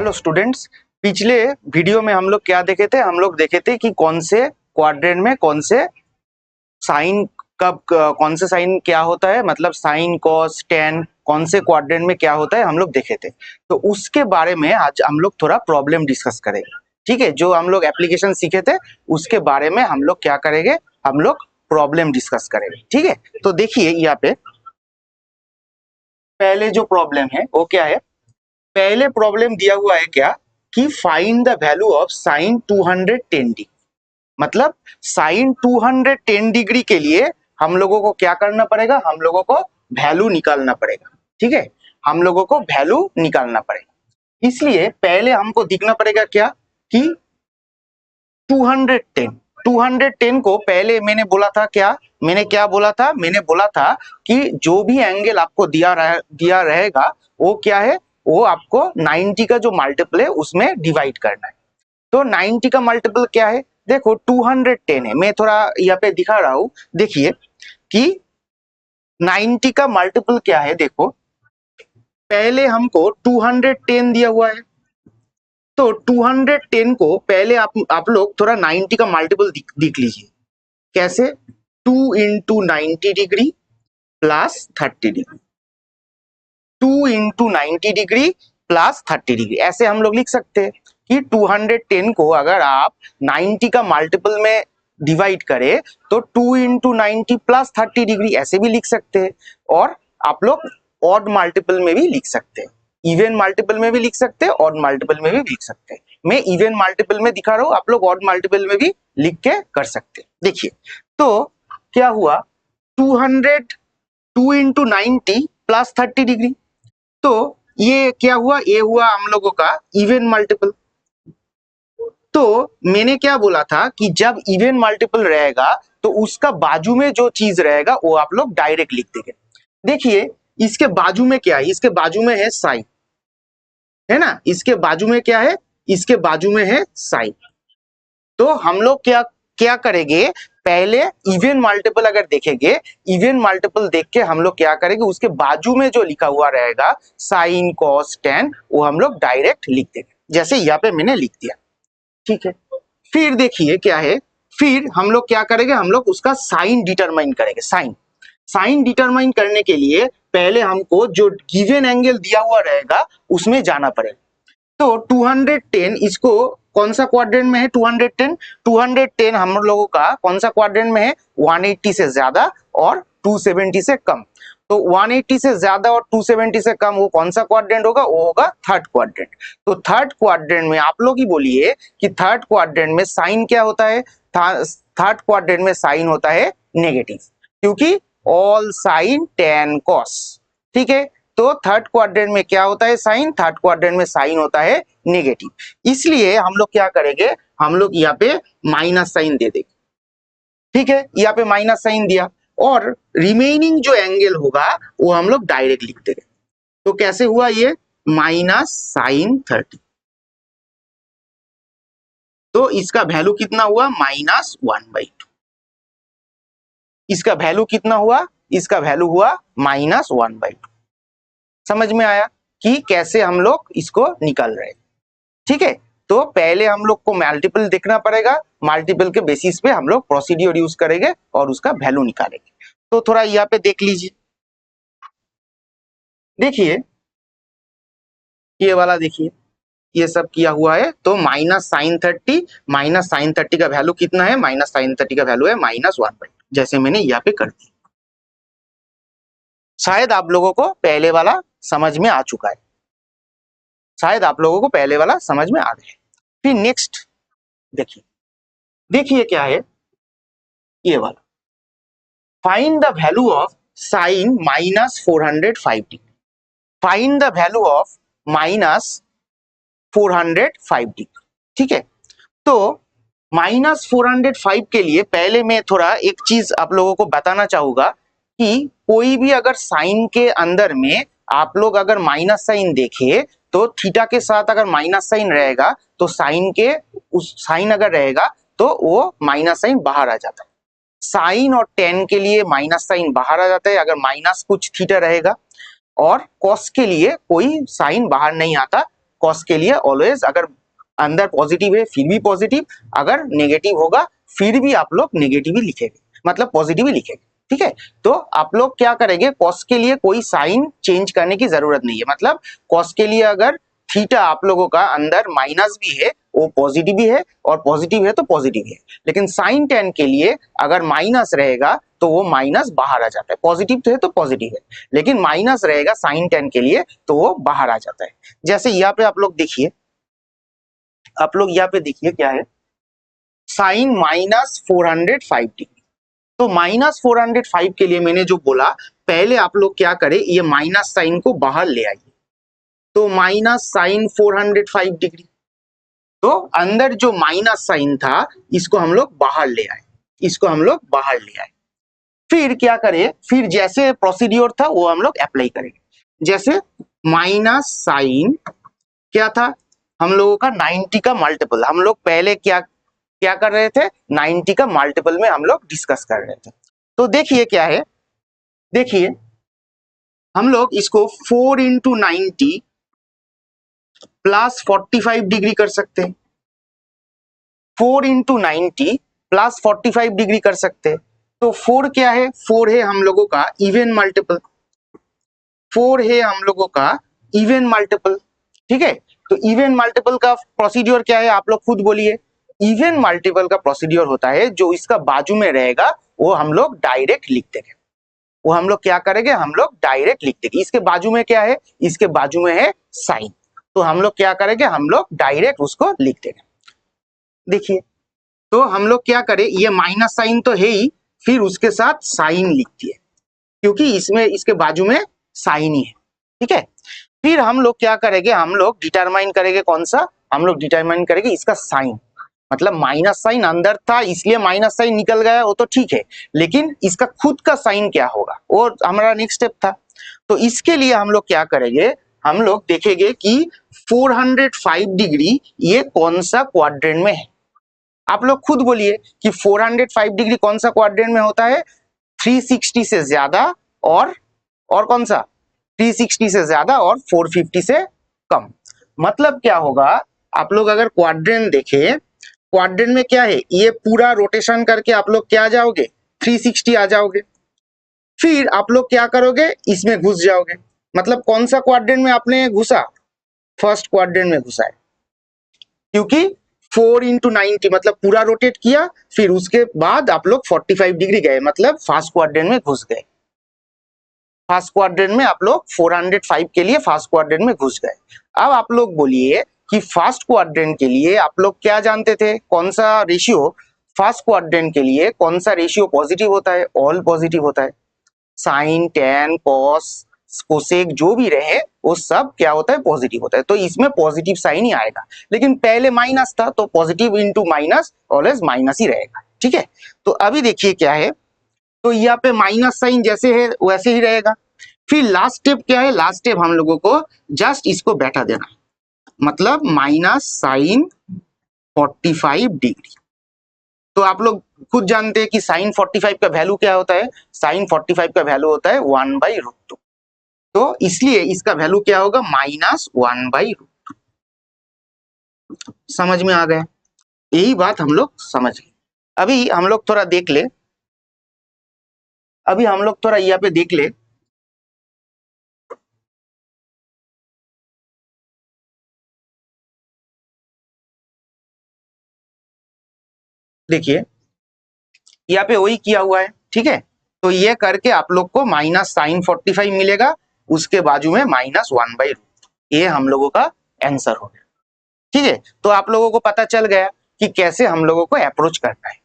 Hello students, पिछले video में हम लोग क्या देखे थे? हम लोग देखे थे कि कौन से क्वाड्रेंट में कौन से साइन कौन से साइन क्या होता है, मतलब साइन कॉस टेन कौन से क्वाड्रेंट में क्या होता है हम लोग देखे थे। तो उसके बारे में आज हम लोग थोड़ा प्रॉब्लम डिस्कस करेंगे। ठीक है, जो हम लोग एप्लीकेशन सीखे थे उसके बारे में हम लोग क्या करेंगे, हम लोग प्रॉब्लम डिस्कस करेंगे। ठीक है, तो देखिए यहाँ पे पहले जो प्रॉब्लम है वो क्या है। पहले प्रॉब्लम दिया हुआ है क्या कि find the value of sine 210 degree. मतलब साइन 210 डिग्री के लिए हम लोगों को क्या करना पड़ेगा, हम लोगों को वैल्यू निकालना पड़ेगा। ठीक है, हम लोगों को वैल्यू निकालना पड़ेगा। इसलिए पहले हमको दिखना पड़ेगा क्या कि 210 को पहले मैंने बोला था क्या, मैंने क्या बोला था, मैंने बोला था कि जो भी एंगल आपको दिया रहेगा वो क्या है, वो आपको 90 का जो मल्टीपल है उसमें डिवाइड करना है। तो 90 का मल्टीपल क्या है, देखो 210 है, मैं थोड़ा यहाँ पे दिखा रहा हूं। देखिए कि 90 का मल्टीपल क्या है। देखो पहले हमको 210 दिया हुआ है, तो 210 को पहले आप लोग थोड़ा 90 का मल्टीपल देख लीजिए। कैसे? 2 into 90 degree plus 30 degree, 2 into 90 degree plus 30 degree, ऐसे हम लोग लिख सकते हैं कि 210 को अगर आप 90 का मल्टीपल में डिवाइड करें तो 2 इंटू 90 प्लस 30 डिग्री ऐसे भी लिख सकते हैं। और आप लोग ऑड मल्टीपल में भी लिख सकते हैं, इवन मल्टीपल में भी लिख सकते हैं, ऑड मल्टीपल में भी लिख सकते हैं। मैं इवन मल्टीपल में दिखा रहा हूं, आप लोग ऑड मल्टीपल में भी लिख के कर सकते हैं। देखिए तो क्या हुआ, 2 इंटू 90 प्लस 30 डिग्री, तो ये क्या हुआ, ये हुआ हम लोगों का इवन मल्टीपल। तो मैंने क्या बोला था कि जब इवन मल्टीपल रहेगा तो उसका बाजू में जो चीज रहेगा वो आप लोग डायरेक्ट लिख देंगे। देखिए इसके बाजू में क्या है, इसके बाजू में है साइन, है ना। इसके बाजू में क्या है, इसके बाजू में है साइन। तो हम लोग क्या क्या करेंगे, पहले इवन मल्टीपल अगर देखेंगे, इवन मल्टीपल देख के हम लोग क्या करेंगे, उसके बाजू में जो लिखा हुआ रहेगा साइन कॉस टेन वो हम लोग डायरेक्ट लिख देंगे, जैसे यहाँ पे मैंने लिख दिया। ठीक है, फिर देखिए क्या है, फिर हम लोग क्या करेंगे, हम लोग उसका साइन डिटरमाइन करेंगे। साइन डिटरमाइन करने के लिए पहले हमको जो गिवन एंगल दिया हुआ रहेगा उसमें जाना पड़ेगा। तो 210 इसको कौन सा क्वाड्रेंट में है, 210 हम लोगों का कौन सा क्वाड्रेंट में है, 180 से ज्यादा और 270 से कम। तो 180 से ज्यादा और 270 से कम वो कौन सा क्वाड्रेंट होगा, वो होगा थर्ड क्वाड्रेंट। तो थर्ड क्वाड्रेंट में आप लोग ही बोलिए कि थर्ड क्वाड्रेंट में साइन क्या होता है, थर्ड क्वाड्रेंट में साइन होता है नेगेटिव, क्योंकि ऑल साइन टेन कॉस। ठीक है, तो थर्ड क्वाड्रेंट में क्या होता है साइन, थर्ड क्वाड्रेंट में साइन होता है नेगेटिव। इसलिए हम लोग क्या करेंगे, हम लोग यहाँ पे माइनस साइन दे देंगे। ठीक है, यहाँ पे माइनस साइन दिया और रिमेनिंग जो एंगल होगा वो हम लोग डायरेक्ट लिख देंगे। तो कैसे हुआ ये, माइनस साइन 30। तो इसका वैल्यू कितना हुआ, -1/2। इसका वैल्यू कितना हुआ, इसका वैल्यू हुआ -1/2। समझ में आया कि कैसे हम लोग इसको निकाल रहे हैं। ठीक है, तो पहले हम लोग को मल्टीपल देखना पड़ेगा, मल्टीपल के बेसिस पे हम लोग प्रोसीड्यूर यूज करेंगे और उसका वैल्यू निकालेंगे। तो थोड़ा यहाँ पे देख लीजिए, देखिए ये वाला देखिए, ये सब किया हुआ है। तो माइनस साइन 30 का वैल्यू कितना है, माइनस साइन 30 का वैल्यू है -1/2, जैसे मैंने यहाँ पे कर दिया। शायद आप लोगों को पहले वाला समझ में आ चुका है, शायद आप लोगों को पहले वाला समझ में आ गया। फिर नेक्स्ट देखिए, देखिए क्या है ये वाला, find the value of sine -405 degree. Find the value of -405 degree. ठीक है, तो -405 के लिए पहले मैं थोड़ा एक चीज आप लोगों को बताना चाहूंगा कि कोई भी अगर साइन के अंदर में आप लोग अगर माइनस साइन देखे तो थीटा के साथ अगर माइनस साइन रहेगा तो साइन के उस साइन अगर रहेगा तो वो माइनस साइन बाहर आ जाता है। साइन और टेन के लिए माइनस साइन बाहर आ जाता है अगर माइनस कुछ थीटा रहेगा, और कॉस के लिए कोई साइन बाहर नहीं आता कॉस के लिए ऑलवेज अगर अंदर पॉजिटिव है फिर भी पॉजिटिव, अगर नेगेटिव होगा फिर भी आप लोग नेगेटिव ही लिखेंगे, मतलब पॉजिटिव ही लिखेंगे। ठीक है, तो आप लोग क्या करेंगे, कॉस के लिए कोई साइन चेंज करने की जरूरत नहीं है। मतलब कॉस के लिए अगर थीटा आप लोगों का अंदर माइनस भी है वो पॉजिटिव भी है, और पॉजिटिव है तो पॉजिटिव है। लेकिन साइन टेन के लिए अगर माइनस रहेगा तो वो माइनस बाहर आ जाता है। पॉजिटिव तो है तो पॉजिटिव है, लेकिन माइनस रहेगा साइन टेन के लिए तो वो बाहर आ जाता है। जैसे यहाँ पे आप लोग देखिए, आप लोग यहाँ पे देखिए क्या है, साइन -405 डिग्री। तो -405 के लिए मैंने जो बोला, पहले आप लोग क्या करें, ये माइनस साइन को बाहर ले आइए। तो माइनस साइन 405 डिग्री, तो अंदर जो माइनस साइन था इसको हम लोग बाहर ले आए, इसको हम लोग बाहर ले आए। फिर क्या करें, फिर जैसे प्रोसीड्योर था वो हम लोग अप्लाई करेंगे। जैसे माइनस साइन क्या था हम लोगों का 90 का मल्टीपल, हम लोग पहले क्या क्या कर रहे थे, 90 का मल्टीपल में हम लोग डिस्कस कर रहे थे। तो देखिए क्या है, देखिए हम लोग इसको 4 इंटू 90 प्लस 45 डिग्री कर सकते हैं। 4 इंटू 90 प्लस 45 डिग्री कर सकते हैं। तो 4 क्या है, 4 है हम लोगों का इवन मल्टीपल, 4 है हम लोगों का इवन मल्टीपल। ठीक है, तो इवन मल्टीपल का प्रोसीड्योर क्या है आप लोग खुद बोलिए। इवन मल्टीपल का प्रोसीड्योर होता है जो इसका बाजू में रहेगा वो हम लोग डायरेक्ट लिख देंगे, वो हम लोग क्या करेंगे, हम लोग डायरेक्ट लिख देंगे। इसके बाजू में क्या है, इसके बाजू में है साइन, तो हम लोग क्या करेंगे, हम लोग डायरेक्ट उसको लिख देंगे। देखिए, तो हम लोग क्या करें, ये माइनस साइन तो है ही, फिर उसके साथ साइन लिख दिए क्योंकि इसमें इसके बाजू में साइन ही है। ठीक है, फिर हम लोग क्या करेंगे, हम लोग डिटरमाइन करेंगे कौन सा, हम लोग डिटरमाइन करेंगे इसका साइन। मतलब माइनस साइन अंदर था इसलिए माइनस साइन निकल गया वो तो ठीक है, लेकिन इसका खुद का साइन क्या होगा वो हमारा नेक्स्ट स्टेप था। तो इसके लिए हम लोग क्या करेंगे, हम लोग देखेंगे कि 405 डिग्री ये कौन सा क्वाड्रेंट में है। आप लोग खुद बोलिए कि 405 डिग्री कौन सा क्वाड्रेंट में होता है, 360 से ज्यादा और कौन सा, 360 से ज्यादा और 450 से कम। मतलब क्या होगा, आप लोग अगर क्वाड्रेंट देखें, क्वाड्रेंट में क्या है, ये पूरा रोटेशन करके आप लोग क्या आ जाओगे, 360 आ जाओगे। फिर आप लोग क्या करोगे, इसमें घुस जाओगे। मतलब कौन सा क्वाड्रेंट में आपने घुसा, फर्स्ट क्वाड्रेंट में घुसा है, क्योंकि 4 इंटू 90 मतलब पूरा रोटेट किया, फिर उसके बाद आप लोग 45 डिग्री गए, मतलब फर्स्ट क्वाड्रेंट में घुस गए। फर्स्ट क्वाड्रेंट में आप लोग 405 के लिए फर्स्ट क्वाड्रेंट में घुस गए। अब आप लोग बोलिए कि फर्स्ट क्वाड्रेंट के लिए आप लोग क्या जानते थे, कौन सा रेशियो, फर्स्ट क्वाड्रेंट के लिए कौन सा रेशियो पॉजिटिव होता है, ऑल पॉजिटिव होता है। साइन टेन कॉस कोसेक जो भी रहे वो सब क्या होता है, पॉजिटिव होता है। तो इसमें पॉजिटिव साइन ही आएगा, लेकिन पहले माइनस था तो positive into minus always minus ही रहेगा। ठीक है, तो अभी देखिए क्या है, तो यहाँ पे माइनस साइन जैसे है वैसे ही रहेगा। फिर लास्ट स्टेप क्या है, लास्ट स्टेप हम लोगों को जस्ट इसको बैठा देना, मतलब माइनस साइन 45 डिग्री। तो आप लोग खुद जानते हैं कि साइन 45 का वैल्यू क्या होता है, साइन 45 का वैल्यू होता है 1/√2। तो इसलिए इसका वैल्यू क्या होगा, -1/√2। समझ में आ गया, यही बात हम लोग समझ गए। अभी हम लोग थोड़ा देख ले, अभी हम लोग थोड़ा यहाँ पे देख ले, देखिए यहाँ पे वही किया हुआ है। ठीक है, तो ये करके आप लोग को माइनस साइन 45 मिलेगा, उसके बाजू में -1/√2, ये हम लोगों का आंसर हो गया। ठीक है, तो आप लोगों को पता चल गया कि कैसे हम लोगों को अप्रोच करना है।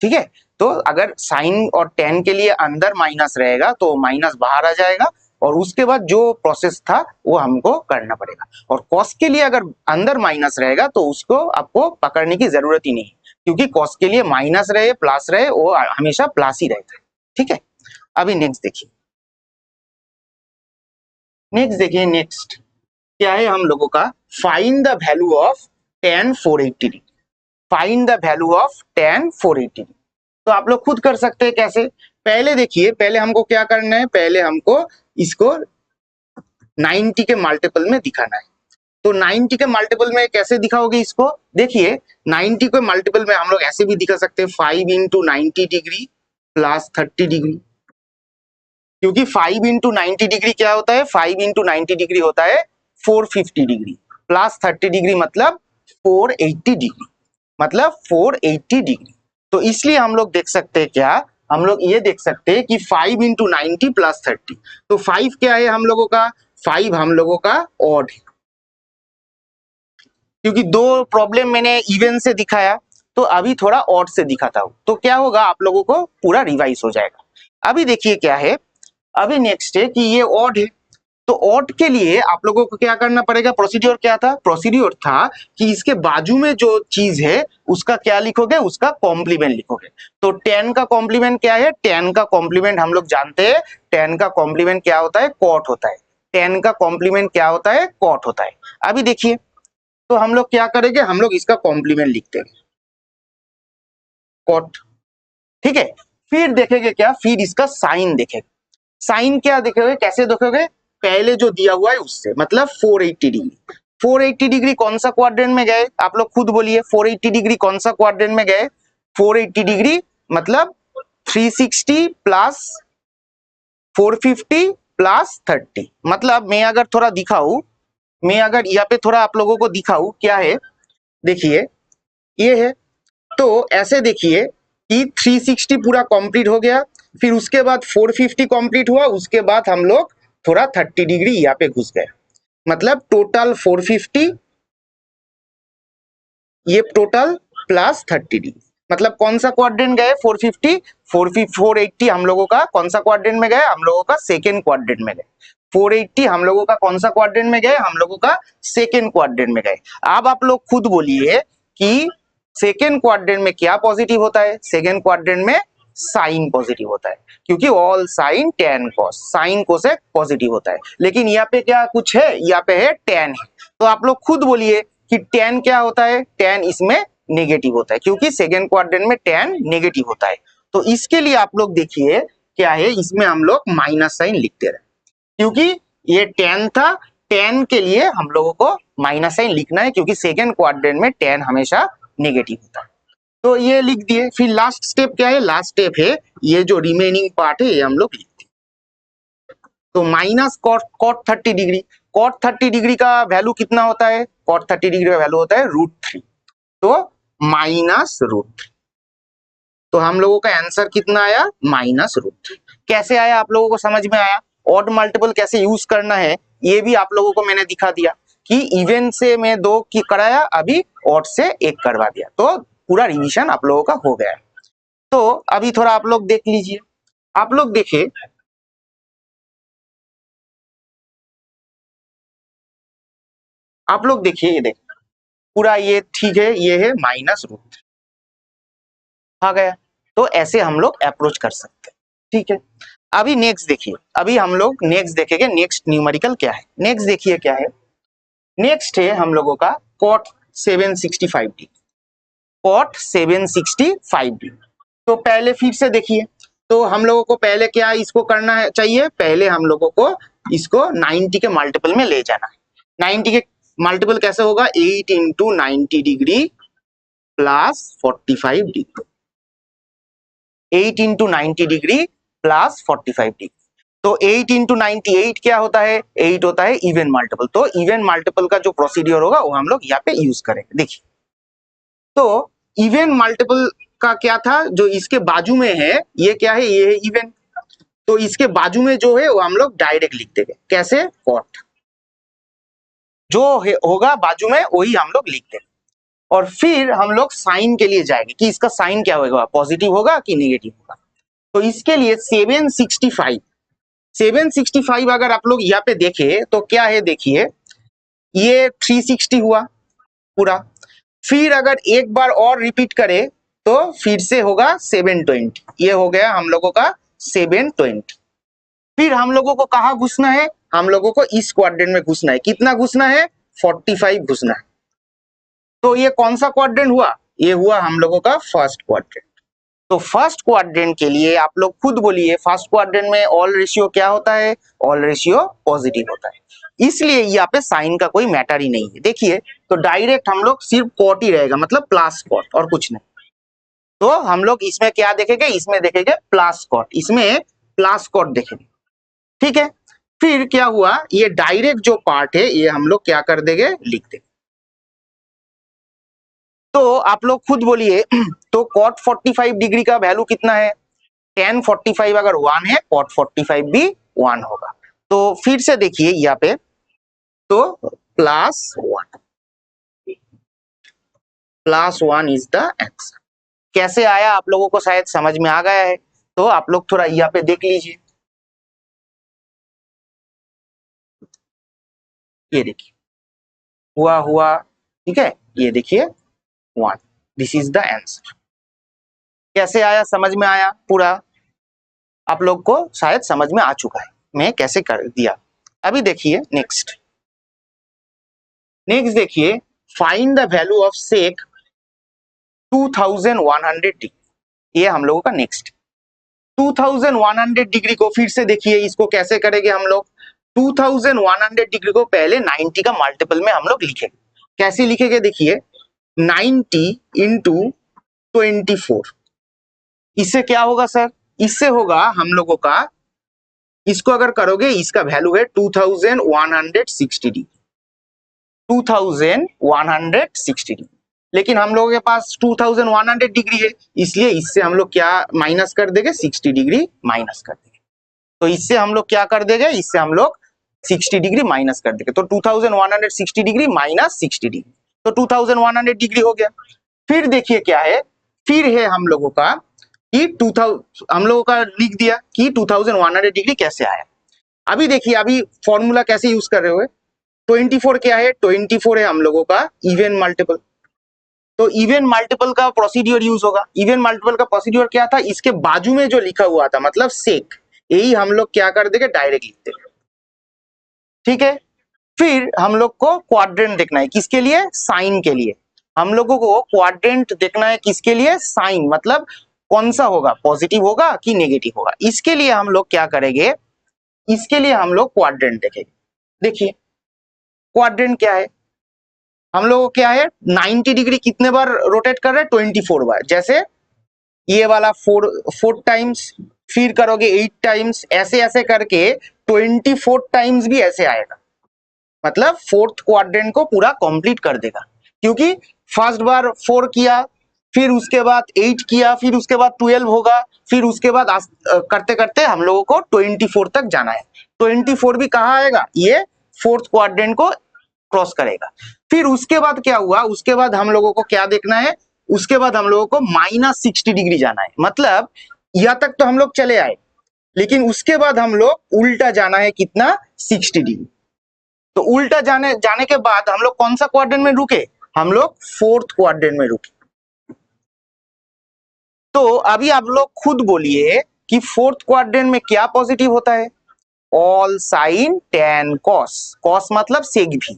ठीक है, तो अगर साइन और टेन के लिए अंदर माइनस रहेगा तो माइनस बाहर आ जाएगा, और उसके बाद जो प्रोसेस था वो हमको करना पड़ेगा। और कॉस के लिए अगर अंदर माइनस रहेगा तो उसको आपको पकड़ने की जरूरत ही नहीं, क्योंकि कॉस के लिए माइनस रहे प्लस रहे वो हमेशा प्लस ही रहता है। ठीक है, अभी नेक्स्ट देखिए, नेक्स्ट क्या है हम लोगों का, find the value of tan 480। Find the value of tan 480। तो आप लोग खुद कर सकते हैं कैसे, पहले देखिए, पहले हमको क्या करना है, पहले हमको इसको 90 के मल्टीपल में दिखाना है। तो 90 के मल्टीपल में कैसे दिखाओगे इसको? देखिए 90 के मल्टीपल में हम लोग ऐसे भी दिखा सकते हैं 5 इंटू 90 डिग्री प्लस 30 डिग्री, क्योंकि 5 इंटू 90 डिग्री क्या होता है? 5 इंटू 90 डिग्री होता है 450 डिग्री प्लस 30 डिग्री मतलब 480 डिग्री, मतलब 480 डिग्री। तो इसलिए हम लोग देख सकते हैं क्या, हम लोग ये देख सकते हैं कि 5 इंटू 90 प्लस 30, तो 5 क्या है हम लोगों का? 5 हम लोगों का ऑड है, क्योंकि दो प्रॉब्लम मैंने इवन से दिखाया, तो अभी थोड़ा ऑड से दिखाता हूं, तो क्या होगा आप लोगों को पूरा रिवाइज हो जाएगा। अभी देखिए क्या है, अभी नेक्स्ट है कि ये ऑड है, तो ऑड के लिए आप लोगों को क्या करना पड़ेगा? प्रोसीड्योर क्या था? प्रोसीड्योर था कि इसके बाजू में जो चीज है उसका क्या लिखोगे? उसका कॉम्प्लीमेंट लिखोगे। तो 10 का कॉम्प्लीमेंट क्या है? 10 का कॉम्प्लीमेंट हम लोग जानते हैं, 10 का कॉम्प्लीमेंट क्या होता है? कॉट होता है। 10 का कॉम्प्लीमेंट क्या होता है? कॉट होता है। अभी देखिए, तो हम लोग क्या करेंगे? हम लोग इसका कॉम्प्लीमेंट लिखते हैं कॉट, ठीक है। फिर देखेंगे क्या? फिर इसका साइन देखेंगे। साइन क्या देखोगे? कैसे देखोगे? पहले जो दिया हुआ है उससे, मतलब 480 डिग्री। 480 डिग्री कौन सा क्वाड्रेंट में गए? आप लोग खुद बोलिए, 480 डिग्री कौन सा क्वाड्रेंट में गए? 480 डिग्री मतलब 360 प्लस 450 प्लस 30। मतलब मैं अगर थोड़ा दिखाऊं, मैं अगर यहाँ पे थोड़ा आप लोगों को दिखाऊं क्या है, देखिए ये है। तो ऐसे देखिए कि 360 पूरा कंप्लीट हो गया, फिर उसके बाद 450 कंप्लीट हुआ, उसके बाद हम लोग थोड़ा 30 डिग्री यहाँ पे घुस गए, मतलब टोटल 450, ये टोटल प्लस 30 डिग्री। मतलब कौन सा क्वाड्रेंट गए? 450, 480 हम लोगों का कौन सा क्वाड्रेंट में गए? हम लोगों का सेकेंड क्वाड्रेंट में गए। 480 हम लोगों का कौन सा क्वाड्रेंट में गए? हम लोगों का सेकेंड क्वाड्रेंट में गए। अब आप लोग खुद बोलिए कि सेकेंड क्वाड्रेंट में क्या पॉजिटिव होता है? सेकेंड क्वाड्रेंट में साइन पॉजिटिव होता है, क्योंकि all sine tan cos, sine cosec positive होता है। लेकिन यहाँ पे क्या कुछ है? यहाँ पे है टेन है। तो आप लोग खुद बोलिए कि टेन क्या होता है? टेन इसमें नेगेटिव होता है, क्योंकि सेकेंड क्वाड्रेंट में टेन नेगेटिव होता है। तो इसके लिए आप लोग देखिए क्या है, इसमें हम लोग माइनस साइन लिखते रहे, क्योंकि ये टेन था, टेन के लिए हम लोगों को माइनस साइन लिखना है, क्योंकि सेकेंड क्वाड्रेंट में टेन हमेशा नेगेटिव होता है। तो ये लिख दिए। फिर लास्ट स्टेप क्या है? लास्ट स्टेप है ये जो रिमेनिंग पार्ट है ये हम लोग लिखते हैं। तो minus cot 30 degree, cot 30 degree का वैल्यू कितना होता है? कॉट 30 डिग्री का वैल्यू होता है √3, तो माइनस √3। तो हम लोगों का आंसर कितना आया? माइनस √3। कैसे आया आप लोगों को समझ में आया? ऑड मल्टीपल कैसे यूज करना है ये भी आप लोगों को मैंने दिखा दिया, कि इवन से मैं 2 की कराया, अभी ऑड से 1 करवा दिया, तो पूरा रिवीजन आप लोगों का हो गया। तो अभी थोड़ा आप लोग देख लीजिए, आप लोग देखिए, आप लोग देखिए, ये देख पूरा ये ठीक है, ये है माइनस √3 आ गया। तो ऐसे हम लोग अप्रोच कर सकते हैं, ठीक है। अभी नेक्स्ट देखिए, अभी हम लोग नेक्स्ट देखेंगे, नेक्स्ट न्यूमेरिकल क्या है। नेक्स्ट देखिए क्या है, नेक्स्ट है हम लोगों का कॉट 765 डी, कॉट 765 डी। तो पहले फिर से देखिए, तो हम लोगों को पहले क्या इसको करना है चाहिए? पहले हम लोगों को इसको 90 के मल्टीपल में ले जाना है। 90 के मल्टीपल कैसे होगा? 8 into 90 degree plus 45 degree, 8 into 90 degree plus 45 degree. तो 8 इंटू 98 क्या होता है? 8 होता है इवन मल्टीपल। तो इवन मल्टीपल का जो प्रोसीड्योर होगा वो हम लोग यहाँ पे यूज करेंगे। देखिए, तो इवन मल्टीपल का क्या था? जो इसके बाजू में है ये क्या है? ये है इवन। तो इसके बाजू में जो है वो हम लोग डायरेक्ट लिख देंगे। कैसे? कॉट, जो होगा बाजू में वही हम लोग लिख देंगे। और फिर हम लोग साइन के लिए जाएंगे कि इसका साइन क्या होगा, पॉजिटिव होगा कि नेगेटिव होगा। तो इसके लिए 765, 765 अगर आप लोग यहाँ पे देखें तो क्या है? देखिए ये 360 हुआ पूरा, फिर अगर एक बार और रिपीट करें तो फिर से होगा 720, ये हो गया हम लोगों का 720। फिर हम लोगों को कहाँ घुसना है? हम लोगों को इस क्वाड्रेंट में घुसना है। कितना घुसना है? 45 घुसना है। तो ये कौन सा क्वाड्रेंट हुआ? ये हुआ हम लोगों का फर्स्ट क्वाड्रेंट। तो फर्स्ट क्वाड्रेंट के लिए आप लोग खुद बोलिए, फर्स्ट क्वाड्रेंट में ऑल रेशियो क्या होता है, ऑल रेशियो पॉजिटिव होता है, इसलिए यहाँ पे साइन का कोई मैटर ही नहीं है। देखिए तो डायरेक्ट हम लोग सिर्फ कॉट ही रहेगा, मतलब प्लस कॉट और कुछ नहीं। तो हम लोग इसमें क्या देखेंगे, इसमें देखेंगे प्लस कॉट, इसमें प्लस कॉट देखेंगे, ठीक है। फिर क्या हुआ, ये डायरेक्ट जो पार्ट है ये हम लोग क्या कर देंगे, लिख देंगे। तो आप लोग खुद बोलिए तो cot 45 डिग्री का वैल्यू कितना है, tan 45 अगर 1 है cot 45 भी 1 होगा। तो फिर से देखिए यहाँ पे, तो +1 इज द आंसर। कैसे आया आप लोगों को शायद समझ में आ गया है, तो आप लोग थोड़ा यहाँ पे देख लीजिए। ये देखिए हुआ, ठीक है, ये देखिए 1, दिस इज द आंसर। कैसे आया, समझ में आया पूरा, आप लोग को शायद समझ में आ चुका है मैं कैसे कर दिया। अभी देखिए नेक्स्ट देखिए, find the value of sec 2100 degree, ये हम लोगों का नेक्स्ट 2100 डिग्री को फिर से देखिए, इसको कैसे करेंगे हम लोग, 2100 डिग्री को पहले 90 का मल्टीपल में हम लोग लिखेंगे। कैसे लिखेंगे, देखिए 90 इंटू 24, इससे क्या होगा सर, इससे होगा हम लोगों का, इसको अगर करोगे इसका वैल्यू है 2160 डिग्री, 2160 डिग्री, लेकिन हम लोगों के पास 2100 डिग्री है, इसलिए इससे हम लोग क्या माइनस कर देंगे, 60 डिग्री माइनस कर देंगे। तो इससे हम लोग क्या कर देंगे, इससे हम लोग 60 डिग्री माइनस कर देंगे, तो 2160 डिग्री माइनस 60 डिग्री, तो 2100 डिग्री हो गया। फिर देखिए क्या है, फिर है हम लोगों का कि 2000, हम लोगों का लिख दिया कि 2100 डिग्री कैसे आया। अभी देखिए, अभी फॉर्मूला कैसे यूज कर रहे हो, 24 क्या है, 24 है हम लोगों का इवन मल्टीपल, तो इवन मल्टीपल का प्रोसीड्यूर यूज होगा। इवन मल्टीपल का प्रोसीड्यूर क्या था, इसके बाजू में जो लिखा हुआ था मतलब सेक, यही हम लोग क्या कर देंगे, डायरेक्ट लिख देंगे, ठीक है। फिर हम लोग को क्वाड्रेंट देखना है, किसके लिए, साइन के लिए। हम लोगों को क्वाड्रेंट देखना है किसके लिए, साइन, मतलब कौन सा होगा, पॉजिटिव होगा कि नेगेटिव होगा। इसके लिए हम लोग क्या करेंगे, इसके लिए हम लोग क्वाड्रेंट देखेंगे। देखिए क्वाड्रेंट क्या है, हम लोग क्या है 90 डिग्री कितने बार रोटेट कर रहे हैं, 24 बार। जैसे ये वाला 4 टाइम्स, फिर करोगे 8 टाइम्स, ऐसे ऐसे करके 24 टाइम्स भी ऐसे आएगा, मतलब फोर्थ क्वाड्रेंट को पूरा कंप्लीट कर देगा। क्योंकि फर्स्ट बार 4 किया, फिर उसके बाद 8 किया, फिर उसके बाद 12 होगा, फिर उसके बाद करते करते हम लोगों को 24 तक जाना है। 24 भी कहाँ आएगा, ये फोर्थ क्वाड्रेंट को क्रॉस करेगा। फिर उसके बाद क्या हुआ, उसके बाद हम लोगों को क्या देखना है, उसके बाद हम लोगों को -60 डिग्री जाना है। मतलब यहाँ तक तो हम लोग चले आए, लेकिन उसके बाद हम लोग उल्टा जाना है, कितना, 60 डिग्री। तो उल्टा जाने के बाद हम लोग कौन सा क्वाड्रेंट में रुके, हम लोग फोर्थ क्वाड्रेंट में रुके। तो अभी आप लोग खुद बोलिए कि फोर्थ क्वाड्रेंट में क्या पॉजिटिव होता है, all sine tan cos, cos मतलब सेक भी,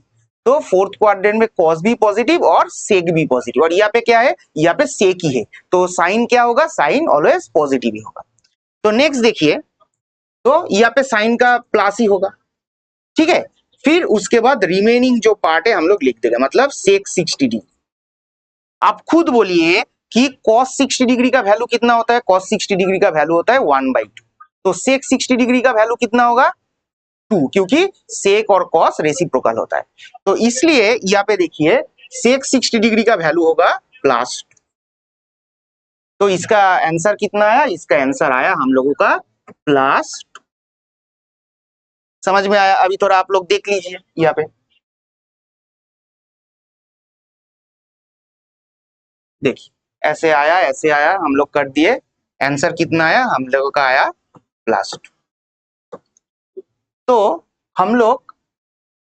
तो फोर्थ क्वाड्रेंट में cos भी पॉजिटिव और सेक भी पॉजिटिव, और यहाँ पे क्या है, यहाँ पे सेक ही है, तो साइन क्या होगा, साइन ऑलवेज पॉजिटिव ही होगा। तो नेक्स्ट देखिए, तो यहाँ पे साइन का प्लस ही होगा, ठीक है। फिर उसके बाद रिमेनिंग जो पार्ट है हम लोग लिख देंगे, मतलब सेक 60 डिग्री। आप खुद बोलिए कि cos 60 डिग्री का वैल्यू कितना होता है, cos 60 डिग्री का वैल्यू होता है 1/2, तो सेक 60 डिग्री का वैल्यू कितना होगा, 2, क्योंकि सेक और cos रेसिप्रोकल होता है। तो इसलिए यहाँ पे देखिए सेक 60 डिग्री का वैल्यू होगा +2। तो इसका आंसर कितना आया, इसका आंसर आया हम लोगों का +2। समझ में आया, अभी थोड़ा आप लोग देख लीजिए यहाँ पे, देखिए ऐसे आया, ऐसे आया, हम लोग कर दिए, आंसर कितना आया, हम लोगों का आया +2। तो हम लोग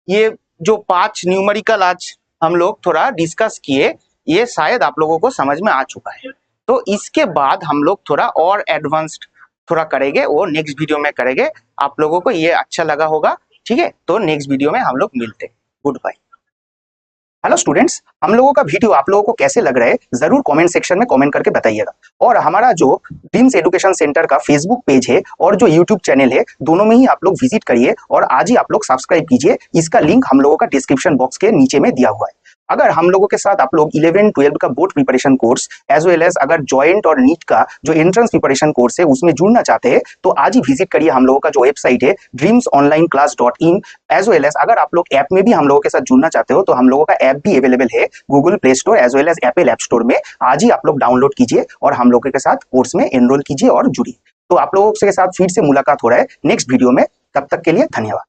ये जो 5 न्यूमेरिकल आज हम लोग थोड़ा डिस्कस किए, ये शायद आप लोगों को समझ में आ चुका है। तो इसके बाद हम लोग थोड़ा और एडवांस्ड थोड़ा करेंगे, वो नेक्स्ट वीडियो में करेंगे। आप लोगों को ये अच्छा लगा होगा, ठीक है। तो नेक्स्ट वीडियो में हम लोग मिलते हैं, गुड बाय। हेलो स्टूडेंट्स, हम लोगों का वीडियो आप लोगों को कैसे लग रहा है जरूर कमेंट सेक्शन में कमेंट करके बताइएगा। और हमारा जो ड्रीम्स एजुकेशन सेंटर का फेसबुक पेज है और जो यूट्यूब चैनल है, दोनों में ही आप लोग विजिट करिए और आज ही आप लोग सब्सक्राइब कीजिए। इसका लिंक हम लोगों का डिस्क्रिप्शन बॉक्स के नीचे में दिया हुआ है। अगर हम लोगों के साथ आप लोग 11-12 का board preparation course as well as अगर जॉइंट और नीट का जो एंट्रेंस प्रिपरेशन कोर्स है उसमें जुड़ना चाहते हैं तो आज ही विजिट करिए हम लोगों का जो वेबसाइट है dreamsonlineclass.in। एज वेल एज अगर आप लोग ऐप में भी हम लोगों के साथ जुड़ना चाहते हो तो हम लोगों का ऐप भी अवेलेबल है Google Play Store as well as Apple App Store में। आज ही आप लोग डाउनलोड कीजिए और हम लोगों के साथ कोर्स में एनरोल कीजिए और जुड़िए। तो आप लोगों के साथ फिर से मुलाकात हो रहा है नेक्स्ट वीडियो में। तब तक के लिए धन्यवाद।